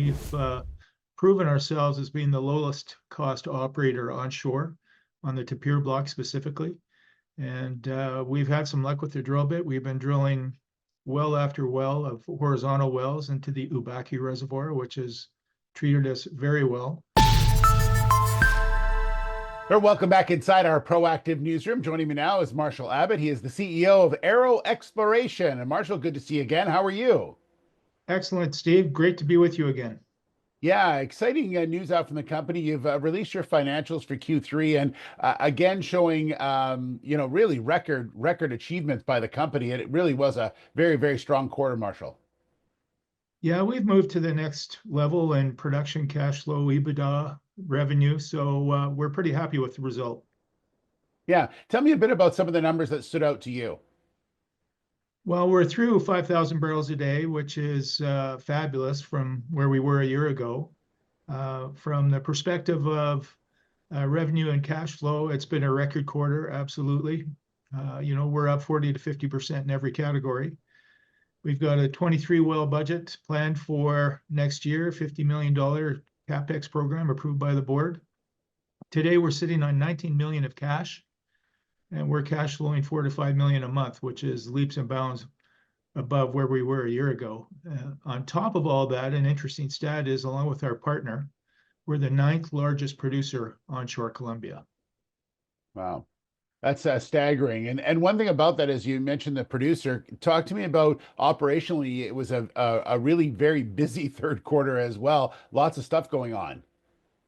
We've proven ourselves as being the lowest cost operator onshore on the Tapir Block specifically. And we've had some luck with the drill bit. We've been drilling well after well of horizontal wells into the Ubaki Reservoir, which has treated us very well. Welcome back inside our proactive newsroom. Joining me now is Marshall Abbott. He is the CEO of Arrow Exploration. And Marshall, good to see you again. How are you? Excellent, Steve. Great to be with you again. Yeah, exciting news out from the company. You've released your financials for Q3, and again showing really record achievements by the company. And it really was a very, very strong quarter, Marshall. Yeah, we've moved to the next level in production, cash flow, EBITDA, revenue. So we're pretty happy with the result. Yeah, tell me a bit about some of the numbers that stood out to you. Well, we're through 5,000 barrels a day, which is fabulous from where we were a year ago. From the perspective of revenue and cash flow, it's been a record quarter, absolutely. We're up 40 to 50% in every category. We've got a 23 well budget planned for next year, $50 million CapEx program approved by the board. Today, we're sitting on 19 million of cash, and we're cash flowing 4 to 5 million a month, which is leaps and bounds above where we were a year ago. On top of all that, an interesting stat is, along with our partner, we're the 9th largest producer onshore Colombia. Wow. That's staggering. And one thing about that is you mentioned the producer. Talk to me about operationally, it was a really very busy third quarter as well. Lots of stuff going on.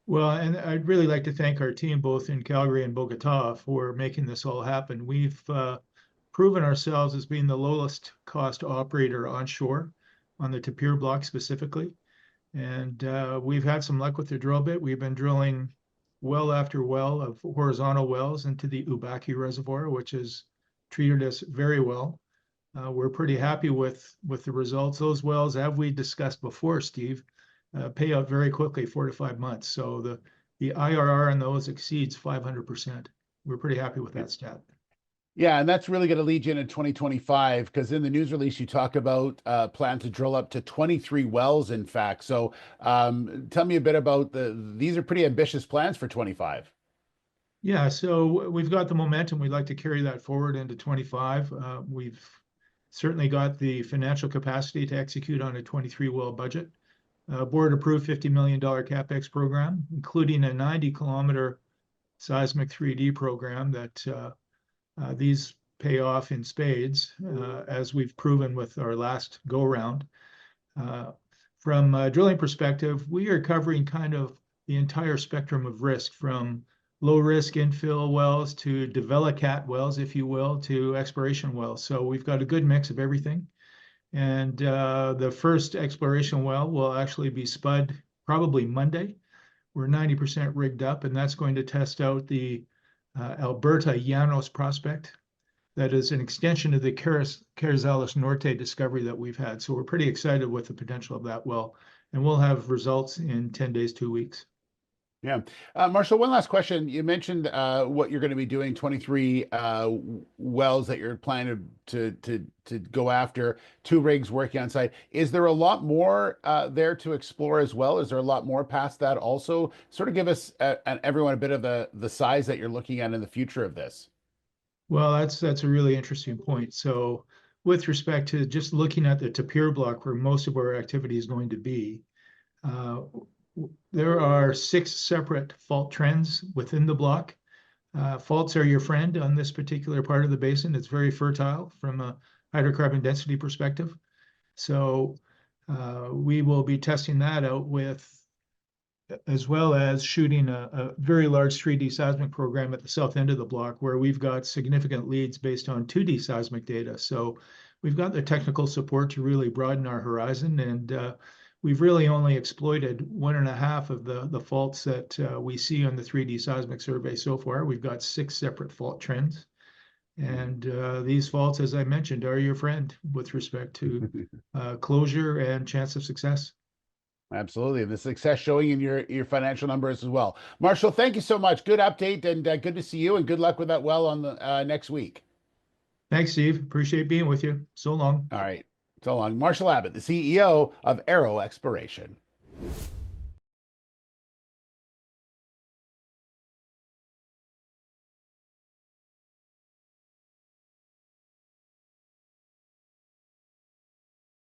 Well, and I'd really like to thank our team both in Calgary and Bogota for making this all happen. We've proven ourselves as being the lowest cost operator onshore on the Tapir Block specifically. And we've had some luck with the drill bit. We've been drilling well after well of horizontal wells into the Ubaki Reservoir, which has treated us very well. We're pretty happy with the results. Those wells, as we discussed before, Steve, pay out very quickly, 4 to 5 months. So the IRR on those exceeds 500%. We're pretty happy with that stat. Yeah, and that's really going to lead you into 2025 because in the news release you talk about plan to drill up to 23 wells, in fact. So tell me a bit about these are pretty ambitious plans for 25. Yeah, so we've got the momentum. We'd like to carry that forward into 25. We've certainly got the financial capacity to execute on a 23 well budget. Board approved $50 million CapEx program, including a 90-kilometer seismic 3D program that these pay off in spades, as we've proven with our last go-round. From a drilling perspective, we are covering kind of the entire spectrum of risk, from low-risk infill wells to develop-cat wells, if you will, to exploration wells. So we've got a good mix of everything. And the first exploration well will actually be spud probably Monday. We're 90% rigged up, and that's going to test out the Alberta Llanos prospect. That is an extension of the Carrizales Norte discovery that we've had. So we're pretty excited with the potential of that well. And we'll have results in 10 days, 2 weeks. Yeah. Marshall, one last question. You mentioned what you're going to be doing, 23 wells that you're planning to go after, 2 rigs working on site. Is there a lot more there to explore as well? Is there a lot more past that also? Sort of give us and everyone a bit of the size that you're looking at in the future of this. Well, that's a really interesting point. So with respect to just looking at the Tapir Block, where most of our activity is going to be, there are 6 separate fault trends within the block. Faults are your friend on this particular part of the basin. It's very fertile from a hydrocarbon density perspective. So we will be testing that out as well as shooting a very large 3D seismic program at the south end of the block, where we've got significant leads based on 2D seismic data. So we've got the technical support to really broaden our horizon, and we've really only exploited 1.5 of the faults that we see on the 3D seismic survey so far. We've got 6 separate fault trends. And these faults, as I mentioned, are your friend with respect to closure and chance of success. Absolutely. The success showing in your financial numbers as well. Marshall, thank you so much. Good update, and good to see you, and good luck with that well on the next week. Thanks, Steve. Appreciate being with you. So long. All right. So long. Marshall Abbott, the CEO of Arrow Exploration.